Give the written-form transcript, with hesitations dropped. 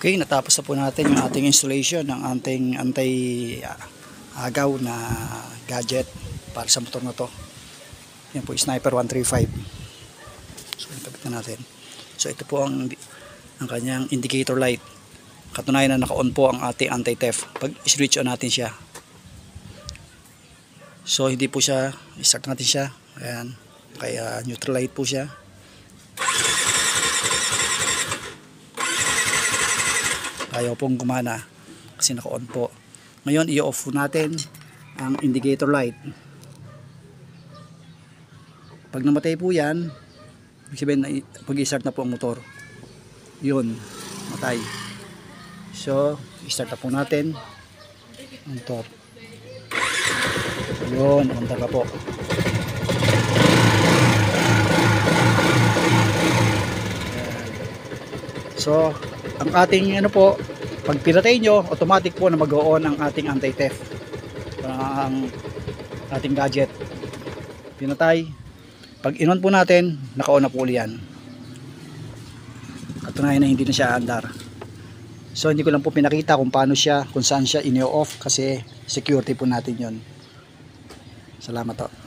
Okay, natapos na po natin yung ating installation ng ating anti-agaw na gadget para sa motor na to. Yan po, Sniper 135. So, ikabit na natin. So, ito po ang kanyang indicator light. Katunayan na naka-on po ang ating anti-theft. Pag switch on natin siya. So, hindi po siya, i-start natin siya. Ayan. Kaya neutral light po siya. Ayaw pong gumana kasi naka-on po. Ngayon, i-off natin ang indicator light. Pag namatay po yan, sabihin, pag i-start na po ang motor, yun, matay. So, i-start na po natin ang top. Yun, umandar na po. So, ang ating po, pag pinatay nyo, automatic po na mag-on ang ating anti-theft. Ang ating gadget. Pinatay. Pag in-on po natin, naka-on na po yan. Katunayan na hindi na siya andar. So, hindi ko lang po pinakita kung paano siya, kung saan siya in-off kasi security po natin yon. Salamat po.